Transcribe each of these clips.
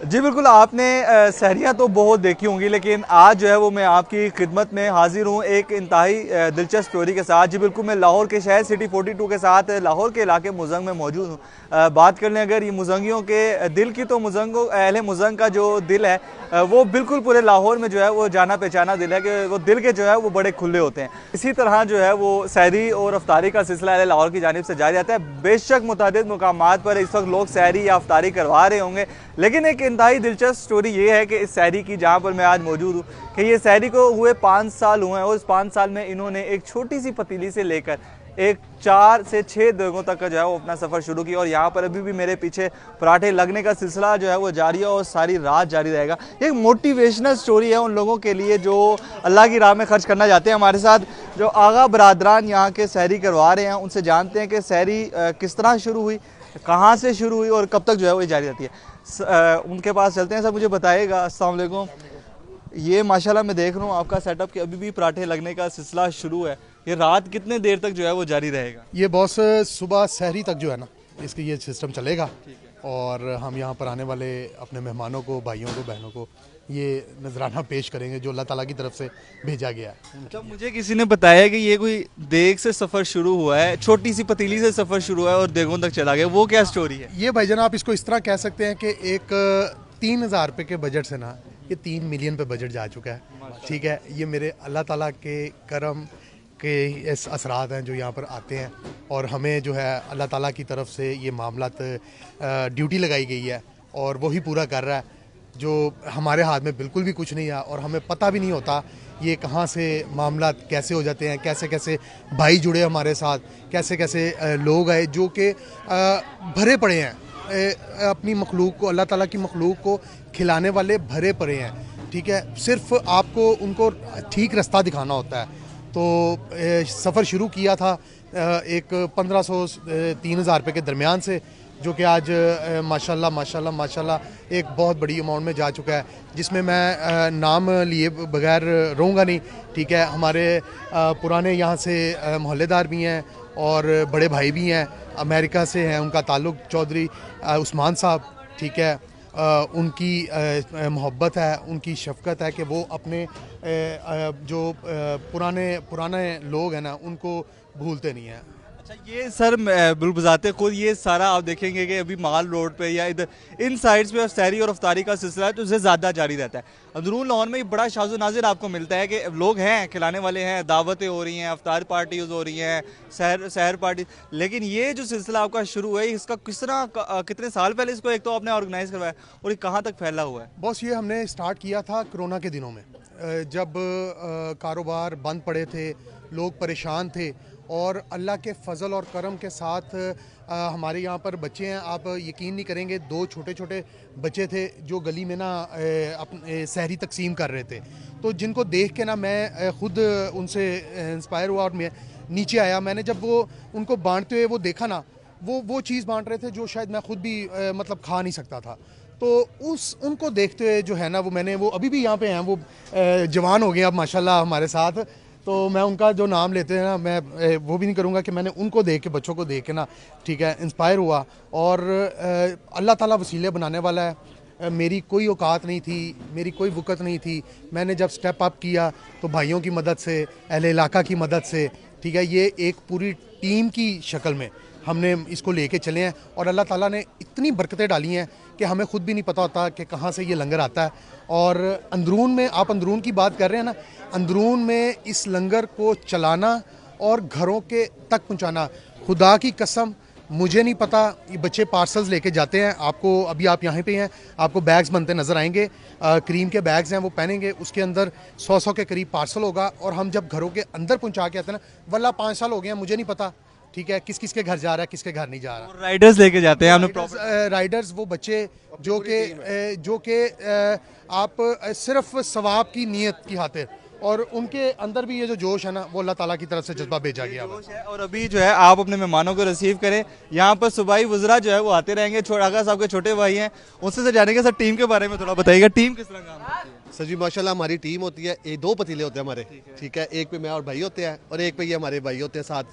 जी बिल्कुल, आपने सहरियाँ तो बहुत देखी होंगी, लेकिन आज जो है वो मैं आपकी खिदमत में हाजिर हूँ एक इंतहाई दिलचस्प स्टोरी के साथ। जी बिल्कुल, मैं लाहौर के शहर सिटी 42 के साथ लाहौर के इलाके मुजंग में मौजूद हूँ। बात कर लें अगर ये मुजंगियों के दिल की, तो मुजंगों अहले मुजंग का जो दिल है वो बिल्कुल पूरे लाहौर में जो है वो जाना पहचाना दिल है कि वो दिल के जो है वो बड़े खुले होते हैं। इसी तरह जो है वो सहरी और अफ्तारी का सिलसिला अहले लाहौर की जानिब से जारी रहता है। बेशक मुतादिद मुकामात पर इस वक्त लोग सहरी या अफ्तारी करवा रहे होंगे, लेकिन एक इंतहाई दिलचस्प स्टोरी ये है कि इस सहरी की, जहाँ पर मैं आज मौजूद हूँ, कि ये सहरी को हुए 5 साल हुए हैं और इस 5 साल में इन्होंने एक छोटी सी पतीली से लेकर एक 4 से 6 दर्गों तक का जो है वो अपना सफ़र शुरू किया। और यहाँ पर अभी भी मेरे पीछे पराठे लगने का सिलसिला जो है वो जारी है और सारी रात जारी रहेगा। एक मोटिवेशनल स्टोरी है उन लोगों के लिए जो अल्लाह की राह में खर्च करना चाहते हैं। हमारे साथ जो आगा बरादरान यहाँ के सहरी करवा रहे हैं, उनसे जानते हैं कि सहरी किस तरह शुरू हुई, कहाँ से शुरू हुई और कब तक जो है वो जारी रहती है। उनके पास चलते हैं। सर मुझे बताइएगा, अस्सलाम वालेकुम। ये माशाल्लाह मैं देख रहा हूँ आपका सेटअप कि अभी भी पराठे लगने का सिलसिला शुरू है। ये रात कितने देर तक जो है वो जारी रहेगा? ये बॉस सुबह सहरी तक जो है ना, इसकी ये सिस्टम चलेगा। और हम यहाँ पर आने वाले अपने मेहमानों को, भाइयों को, बहनों को ये नजराना पेश करेंगे जो अल्लाह ताला की तरफ से भेजा गया है। अच्छा, मुझे किसी ने बताया कि ये कोई देग से सफ़र शुरू हुआ है, छोटी सी पतीली से सफ़र शुरू हुआ है और देगों तक चला गया। वो क्या स्टोरी है? ये भाईजान आप इसको इस तरह कह सकते हैं कि एक 3,000 रुपये के बजट से ना ये 3 मिलियन पे बजट जा चुका है। ठीक है, ये मेरे अल्लाह ताला के करम के इस असरात हैं जो यहाँ पर आते हैं। और हमें जो है अल्लाह ताला की तरफ से ये मामलात ड्यूटी लगाई गई है और वही पूरा कर रहा है, जो हमारे हाथ में बिल्कुल भी कुछ नहीं है। और हमें पता भी नहीं होता ये कहाँ से मामलात कैसे हो जाते हैं, कैसे कैसे भाई जुड़े हमारे साथ, कैसे कैसे लोग आए जो कि भरे पड़े हैं अपनी मखलूक को, अल्लाह ताला की मखलूक को खिलाने वाले भरे पड़े हैं। ठीक है, सिर्फ आपको उनको ठीक रास्ता दिखाना होता है। तो सफ़र शुरू किया था एक 1500 3,000 रुपये के दरमियान से, जो कि आज माशाल्लाह माशाल्लाह माशाल्लाह एक बहुत बड़ी अमाउंट में जा चुका है, जिसमें मैं नाम लिए बगैर रहूँगा नहीं। ठीक है, हमारे पुराने यहाँ से मोहल्लेदार भी हैं और बड़े भाई भी हैं, अमेरिका से हैं, उनका ताल्लुक़ चौधरी उस्मान साहब। ठीक है, उनकी मोहब्बत है, उनकी शफ़क़त है कि वो अपने जो पुराने लोग हैं ना, उनको भूलते नहीं हैं। अच्छा, ये सर बुलबुज़ाते खुद ये सारा आप देखेंगे कि अभी माल रोड पे या इधर इन साइड्स पे सहरी और अफ्तारी का सिलसिला है तो उससे ज़्यादा जारी रहता है। अंदरून लाहौर में बड़ा शाज़ो नाज़िर आपको मिलता है कि लोग हैं, खिलाने वाले हैं, दावतें हो रही हैं, अफ्तार पार्टीज़ हो रही हैं, सहर पार्टी। लेकिन ये जो सिलसिला आपका शुरू है, इसका किस तरह कितने साल पहले इसको एक तो आपने ऑर्गेनाइज़ करवाया और ये कहाँ तक फैला हुआ है? बॉस ये हमने स्टार्ट किया था कोरोना के दिनों में, जब कारोबार बंद पड़े थे, लोग परेशान थे। और अल्लाह के फ़ज़ल और करम के साथ हमारे यहाँ पर बच्चे हैं, आप यकीन नहीं करेंगे, 2 छोटे छोटे बच्चे थे जो गली में ना अपने सहरी तकसीम कर रहे थे। तो जिनको देख के ना मैं ख़ुद उनसे इंस्पायर हुआ और मैं नीचे आया। मैंने जब वो उनको बांटते हुए वो देखा ना, वो चीज़ बांट रहे थे जो शायद मैं ख़ुद भी मतलब खा नहीं सकता था। तो उनको देखते हुए जो है ना, वो अभी भी यहाँ पे हैं, वो जवान हो गए अब माशाल्लाह हमारे साथ। तो मैं उनका जो नाम लेते हैं ना, मैं वो भी नहीं करूँगा कि मैंने उनको देख के, बच्चों को देख के ना, ठीक है, इंस्पायर हुआ। और अल्लाह ताला वसीले बनाने वाला है। मेरी कोई औकात नहीं थी, मेरी कोई वक़्त नहीं थी। मैंने जब स्टेप अप किया तो भाइयों की मदद से, अहले इलाका की मदद से, ठीक है, ये एक पूरी टीम की शक्ल में हमने इसको लेके चले हैं। और अल्लाह ताला ने इतनी बरकतें डाली हैं कि हमें ख़ुद भी नहीं पता होता कि कहाँ से ये लंगर आता है। और अंदरून में, आप अंदरून की बात कर रहे हैं ना, अंदरून में इस लंगर को चलाना और घरों के तक पहुँचाना, खुदा की कसम मुझे नहीं पता। ये बच्चे पार्सल्स लेके जाते हैं, आपको अभी आप यहाँ पे हैं, आपको बैग्स बनते नज़र आएंगे, क्रीम के बैग्स हैं, वो पहनेंगे, उसके अंदर 100 के करीब पार्सल होगा। और हम जब घरों के अंदर पहुँचा के आते हैं ना, वल्ला 5 साल हो गए हैं, मुझे नहीं पता, ठीक है, किस किस के घर जा रहा है, किसके घर नहीं जा रहा। राइडर्स लेके जाते हैं हमने, राइडर्स वो बच्चे जो कि आप सिर्फ सवाब की नीयत की खातिर, और उनके अंदर भी ये जो जोश है ना, वो अल्लाह ताला की तरफ से जज्बा भेजा गया है। और अभी जो है आप अपने मेहमानों को रिसीव करें। यहाँ पर सुबाई वज़रा जो है वो आते रहेंगे। आगा साहब के छोटे भाई हैं, उनसे से जानेंगे। सर टीम के बारे में थोड़ा बताइएगा, टीम किस तरह काम करती है? सर जी माशाल्लाह हमारी टीम होती है, ये 2 पतीले होते हैं हमारे। ठीक है, एक पे मैं और भाई होते हैं और एक पे ये हमारे भाई होते हैं साथ।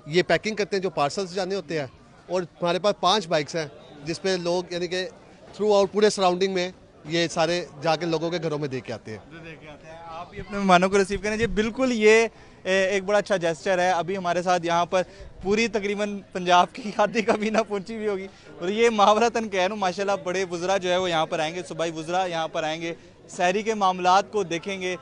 ये पैकिंग करते हैं जो पार्सल्स जाने होते हैं। और हमारे पास 5 बाइक्स हैं जिसपे लोग यानी कि थ्रू आउट पूरे सराउंडिंग में ये सारे जाके लोगों के घरों में दे के आते हैं। आप भी अपने मेहमानों को रिसीव करें जी। बिल्कुल ये एक बड़ा अच्छा जेस्चर है। अभी हमारे साथ यहाँ पर पूरी तकरीबन पंजाब की खादी कबीना पहुंची हुई होगी और ये महावरतन कह रहा हूँ माशाल्लाह बड़े वुज़रा जो है वो यहाँ पर आएंगे, सुबाई वुज़रा यहाँ पर आएंगे, सहरी के मामलात को देखेंगे,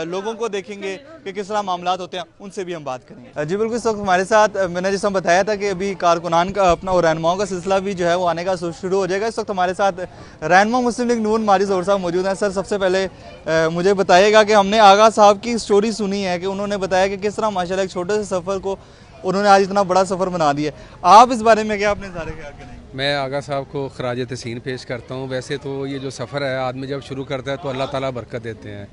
लोगों को देखेंगे कि किस तरह मामलात होते हैं, उनसे भी हम बात करेंगे। जी बिल्कुल, इस वक्त हमारे साथ मैंने जिस बताया था कि अभी कारकुनान का अपना और रहनुमाओं का सिलसिला भी जो है वो आने का शुरू हो जाएगा। इस वक्त हमारे साथ रहनुमा मुस्लिम लीग नून मारी ज़ोहर साहब मौजूद हैं। सर सबसे पहले मुझे बताइएगा कि हमने आगा साहब की स्टोरी सुनी है कि उन्होंने बताया कि किस तरह माशाल्लाह एक छोटे से सफ़र को उन्होंने आज इतना बड़ा सफ़र बना दिया। आप इस बारे में क्या अपने सारे ख्याल करेंगे? मैं आगा साहब को खराज तहसीन पेश करता हूँ। वैसे तो ये जो सफ़र है आदमी जब शुरू करता है तो अल्लाह ताला बरकत देते हैं,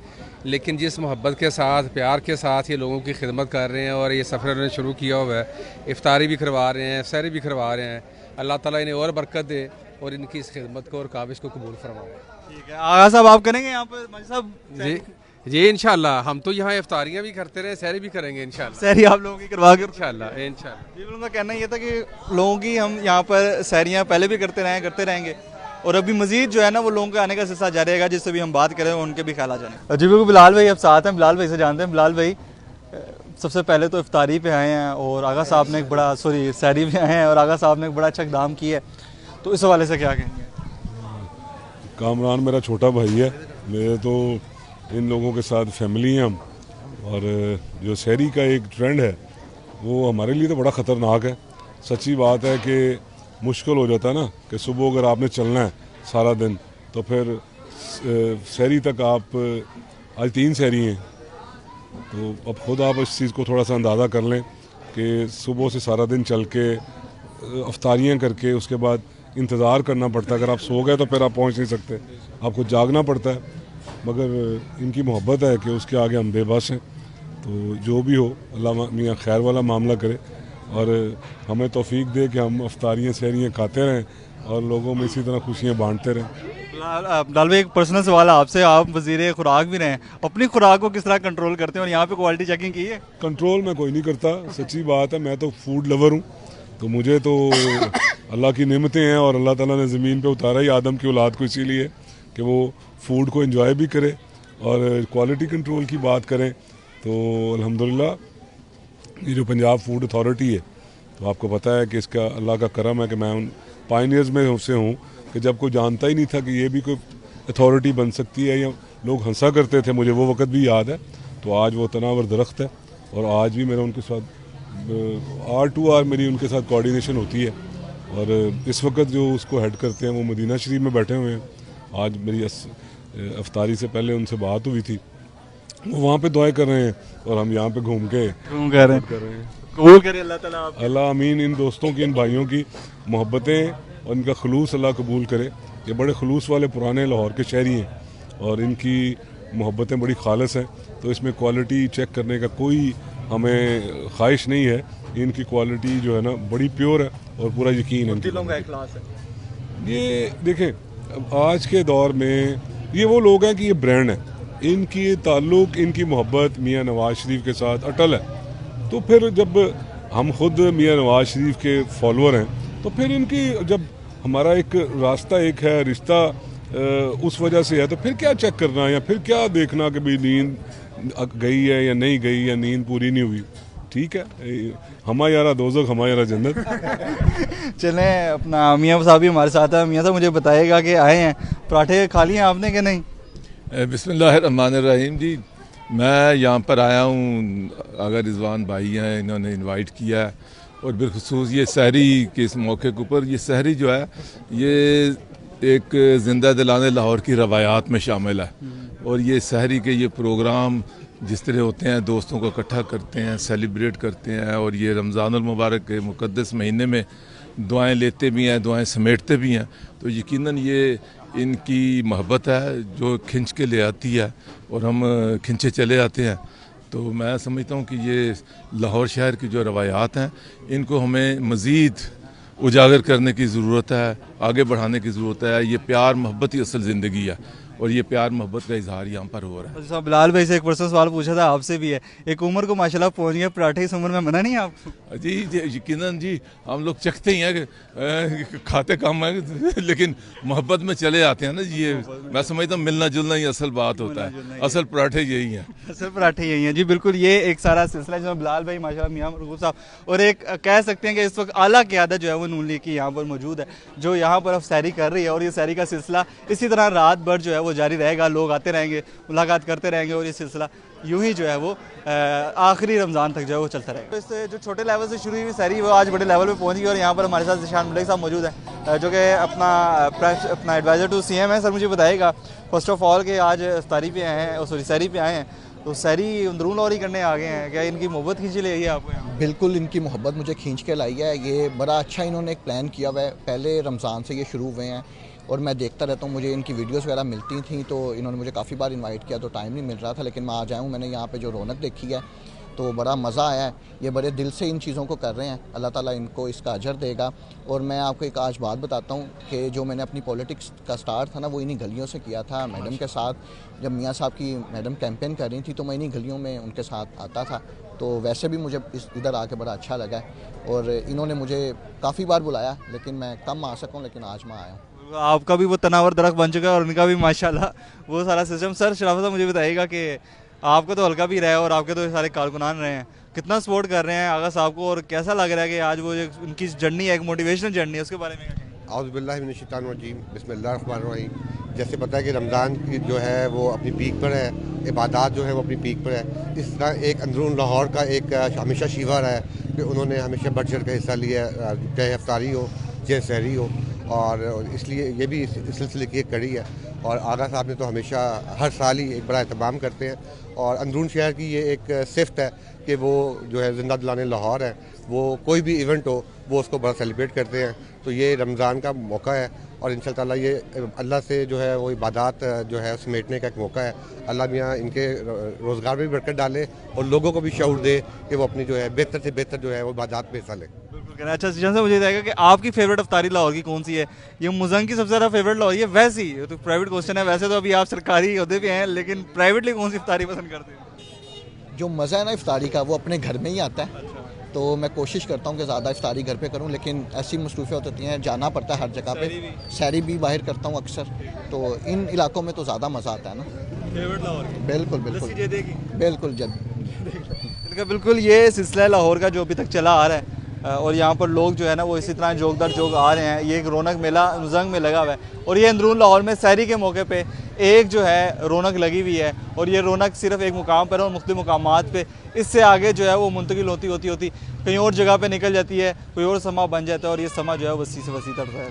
लेकिन जिस मोहब्बत के साथ प्यार के साथ ये लोगों की खिदमत कर रहे हैं और ये सफ़र उन्होंने शुरू किया हुआ है, इफ्तारी भी करवा रहे हैं, सहरी भी करवा रहे हैं, अल्लाह ताला इन्हें और बरकत दे और इनकी इस खिदमत को और काबिश को कबूल फरमाए। ठीक है, आगा साहब आप करेंगे यहाँ पर माजी साहब? जी जी इंशाल्लाह, हम तो यहाँ इफ्तारियाँ भी करते रहे, सहरी भी करेंगे इंशाल्लाह। सहरी आप लोगों की करवा कर इंशाल्लाह इंशाल्लाह। जी उनका कहना ये था कि लोगों की हम यहाँ पर सहरियाँ पहले भी करते रहेंगे और अभी मजीद जो है ना वो लोगों के आने का सिलसिला जारी रहेगा, जिससे भी हम बात करें उनके भी ख्याल आ जाने। जी बिल्कुल, बिलाल भाई अब साथ हैं, बिलाल भाई से जानते हैं। बिलाल भाई सबसे पहले तो इफ्तारी पे आए हैं और आगा साहब ने एक बड़ा सहरी पे आए हैं और आगा साहब ने एक बड़ा अच्छा इक़दाम किया है, तो इस हवाले से क्या कहेंगे? कामरान मेरा छोटा भाई है, मेरे तो इन लोगों के साथ फैमिली हैं हम, और जो सहरी का एक ट्रेंड है वो हमारे लिए तो बड़ा ख़तरनाक है। सच्ची बात है कि मुश्किल हो जाता है ना कि सुबह अगर आपने चलना है सारा दिन तो फिर सहरी तक आप आज 3 सहरी हैं, तो अब खुद आप इस चीज़ को थोड़ा सा अंदाज़ा कर लें कि सुबह से सारा दिन चल के अफ्तारियाँ करके उसके बाद इंतज़ार करना पड़ता है। अगर आप सो गए तो फिर आप पहुंच नहीं सकते, आपको जागना पड़ता है। मगर इनकी मोहब्बत है कि उसके आगे हम बेबस हैं। तो जो भी हो अल्लाह मियाँ खैर वाला मामला करे और हमें तौफीक दे कि हम अफ्तारियाँ सहरियाँ खाते रहें और लोगों में इसी तरह खुशियाँ बांटते रहें। बिलाल भाई एक पर्सनल सवाल है आपसे, आप वज़ीर खुराक भी रहे हैं, अपनी खुराक को किस तरह कंट्रोल करते हैं और यहाँ पे क्वालिटी चेकिंग की है? कंट्रोल मैं कोई नहीं करता, सच्ची बात है। मैं तो फूड लवर हूँ, तो मुझे तो अल्लाह की नेमतें हैं और अल्लाह ताला ने ज़मीन पे उतारा ही आदम की औलाद को इसीलिए कि वो फूड को एंजॉय भी करे। और क्वालिटी कंट्रोल की बात करें तो अल्हम्दुलिल्लाह ये जो पंजाब फूड अथॉरिटी है, तो आपको पता है कि इसका अल्लाह का करम है कि मैं उन पायनियर्स में से हूँ कि जब कोई जानता ही नहीं था कि ये भी कोई अथॉरिटी बन सकती है, या लोग हंसा करते थे, मुझे वो वक्त भी याद है। तो आज वो तनावर दरख्त है और आज भी मेरा उनके साथ R2R मेरी उनके साथ कोऑर्डिनेशन होती है। और इस वक्त जो उसको हेड करते हैं वो मदीना शरीफ में बैठे हुए हैं। आज मेरी अफ्तारी से पहले उनसे बात हुई थी, वो वहाँ पे दुआएं कर रहे हैं और हम यहाँ पे घूम कर रहे हैं। कबूल करे अल्लाह ताला आप। अल्लाह अमीन। इन दोस्तों की, इन भाइयों की मोहब्बतें और इनका खलूस अल्लाह कबूल करे। ये बड़े खलूस वाले पुराने लाहौर के शहरी हैं और इनकी मोहब्बतें बड़ी खालिस हैं, तो इसमें क्वालिटी चेक करने का कोई हमें ख्वाहिश नहीं है। इनकी क्वालिटी जो है ना बड़ी प्योर है और पूरा यकीन है। दिलों का इखलास है। ये देखें, आज के दौर में ये वो लोग हैं कि ये ब्रांड है, इनकी ताल्लुक़, इनकी मोहब्बत मियाँ नवाज शरीफ के साथ अटल है। तो फिर जब हम खुद मियाँ नवाज शरीफ के फॉलोअर हैं तो फिर इनकी जब हमारा एक रास्ता एक है, रिश्ता उस वजह से है, तो फिर क्या चेक करना या फिर क्या देखना कि भाई नींद गई है या नहीं गई या नींद पूरी नहीं हुई। ठीक है, हमा यारा दोज़ख हमा यारा जन्नत। चलें, अपना मियाँ साहब भी हमारे साथ है। मियाँ साहब मुझे बताइएगा कि आए हैं, पराठे खा लिए आपने कि नहीं? बिस्मिल्लाहिर्रहमानिर्रहीम जी, मैं यहाँ पर आया हूँ, अगर रिजवान भाई हैं इन्होंने इनवाइट किया है और बिलखुसूस ये सहरी के इस मौके के ऊपर। ये सहरी जो है ये एक ज़िंदा दिलाने लाहौर की रवायात में शामिल है और ये सहरी के ये प्रोग्राम जिस तरह होते हैं, दोस्तों को इकट्ठा करते हैं, सेलिब्रेट करते हैं और ये रमज़ानुल मुबारक के मुक़द्दस महीने में दुआएं लेते भी हैं, दुआएं समेटते भी हैं। तो यकीनन ये इनकी मोहब्बत है जो खिंच के ले आती है और हम खिंचे चले आते हैं। तो मैं समझता हूँ कि ये लाहौर शहर की जो रवायात हैं इनको हमें मज़ीद उजागर करने की ज़रूरत है आगे बढ़ाने की ज़रूरत है। ये प्यार मोहब्बत ही असल ज़िंदगी है और ये प्यार मोहब्बत का इजहार यहाँ पर हो रहा है। अच्छा, बिलाल भाई से एक पर्सनल सवाल पूछा था, आपसे भी है। एक उम्र को माशाल्लाह पहुंच गया, पराठे इस उम्र में मना नहीं है आपको? जी यकीनन जी, हम लोग चखते ही हैं कि खाते कम है लेकिन मोहब्बत में चले आते हैं ना जी। ये मैं समझता हूँ मिलना जुलना ही असल बात होता है, असल पराठे यही हैं। असल पराठे यही हैं जी, बिल्कुल। ये एक सारा सिलसिला जो बिलाल भाई माशाल्लाह, मियां मरगूब साहब, और एक कह सकते हैं कि इस वक्त आला क़यादत जो है वो नून लीग की यहाँ पर मौजूद है, जो यहाँ पर अब सैरी कर रही है। और ये सैरी का सिलसिला इसी तरह रात भर जो है वो जारी रहेगा, लोग आते रहेंगे, मुलाकात करते रहेंगे, और ये सिलसिला यूं ही जो है वो आखिरी रमज़ान तक जो है वो चलता रहेगा। तो इससे जो छोटे लेवल से शुरू हुई सैरी वो आज बड़े लेवल पे पहुंच गई। और यहाँ पर हमारे साथ ज़िशान मलिक साहब मौजूद हैं, जो कि अपना एडवाइज़र टू सीएम है। सर मुझे बताइएगा फर्स्ट ऑफ ऑल कि आज इफ्तारी पे आए हैं, सॉरी सैरी पे आए हैं, तो सैरी अंदरून लॉरी करने आ गए हैं, क्या इनकी मोहब्बत खींच ली है आपको यहाँ? बिल्कुल, इनकी मोहब्बत मुझे खींच के लाई है। ये बड़ा अच्छा इन्होंने एक प्लान किया हुआ है, पहले रमज़ान से ये शुरू हुए हैं और मैं देखता रहता हूँ, मुझे इनकी वीडियोस वगैरह मिलती थी, तो इन्होंने मुझे काफ़ी बार इनवाइट किया तो टाइम नहीं मिल रहा था, लेकिन मैं आ जाऊँ, मैंने यहाँ पे जो रौनक देखी है तो बड़ा मज़ा आया है। ये बड़े दिल से इन चीज़ों को कर रहे हैं, अल्लाह ताला इनको इसका अजर देगा। और मैं आपको एक आज बात बताता हूँ कि जो मैंने अपनी पॉलिटिक्स का स्टार्ट था ना, वो इन्हीं गलियों से किया था मैडम के साथ। जब मियाँ साहब की मैडम कैंपेन कर रही थी तो मैं इन्हीं गलियों में उनके साथ आता था, तो वैसे भी मुझे इधर आके बड़ा अच्छा लगा है। और इन्होंने मुझे काफ़ी बार बुलाया, लेकिन मैं कम आ सकूँ, लेकिन आज मैं आया हूँ। आपका भी वो तनावर दरख्त बन चुका है और उनका भी माशाल्लाह वो सारा सिस्टम। सर शराफत साहब मुझे बताइएगा कि आपका तो हल्का भी रहा है और आपके तो सारे कारकुनान रहे हैं, कितना सपोर्ट कर रहे हैं आगा साहब को, और कैसा लग रहा है कि आज वो उनकी जर्नी है, एक मोटिवेशनल जर्नी है, उसके बारे में क्या कहेंगे? औज़ुबिल्लाहि मिनश्शैतानिर्रजीम, बिस्मिल्लाहिर्रहमानिर्रहीम। जैसे पता है कि रमज़ान की जो है वो अपनी पीक पर है, इबादत जो है वो अपनी पीक पर है। इस तरह एक अंदरून लाहौर का एक हमेशा शिवा रहा है कि उन्होंने हमेशा बढ़ चढ़ कर हिस्सा लिया, चाहे इफ्तारी हो चाहे सहरी हो, और इसलिए ये भी इस सिलसिले की एक कड़ी है। और आगा साहब ने तो हमेशा हर साल ही एक बड़ा एहतमाम करते हैं, और अंदरून शहर की ये एक सिफ्त है कि वो जो है ज़िंदा दिलाने लाहौर है, वो कोई भी इवेंट हो वो उसको बड़ा सेलिब्रेट करते हैं। तो ये रमज़ान का मौका है और इंशाअल्लाह ताला ये अल्लाह से जो है वो इबादत जो है समेटने का एक मौका है। अल्लाह मियाँ इनके रोज़गार में भी बरकत डाले और लोगों को भी शऊर दे कि वो अपनी जो है बेहतर से बेहतर जो है वो इबादत में हिस्सा लें। अच्छा सीजन से मुझे बताएगा कि आपकी फेवरेट अफ्तारी लाहौर की कौन सी है? ये मुजंग की सबसे ज़्यादा फेवरेट लाहौर है वैसे ही, तो प्राइवेट क्वेश्चन है, वैसे तो अभी आप सरकारी अहदे पे हैं, लेकिन प्राइवेटली कौन सी अफ्तारी पसंद करते हैं? जो मज़ा है ना इफ्तारी का वो अपने घर में ही आता है। तो मैं कोशिश करता हूँ कि ज़्यादा इफ्तारी घर पे करूँ, लेकिन ऐसी मसरूफियत होती हैं, जाना पड़ता है हर जगह पे। सैरी भी बाहर करता हूँ अक्सर, तो इन इलाकों में तो ज़्यादा मज़ा आता है ना। फेवरेट लाहौर की? बिल्कुल बिल्कुल बिल्कुल बिल्कुल ये सिलसिला लाहौर का जो अभी तक चला आ रहा है, और यहाँ पर लोग जो है ना वो इसी तरह जोक दर जोक आ रहे हैं। ये एक रौनक मेला मुजंग में लगा हुआ है, और ये अंदरून लाहौर में सैरी के मौके पे एक जो है रौनक लगी हुई है, और ये रौनक सिर्फ एक मुकाम पर है और मुख्तलिफ मुकामात पे इससे आगे जो है वो मुंतकिल होती कहीं और जगह पे निकल जाती है, कोई और समा बन जाता है, और ये समा जो है वसी से वसी तक है।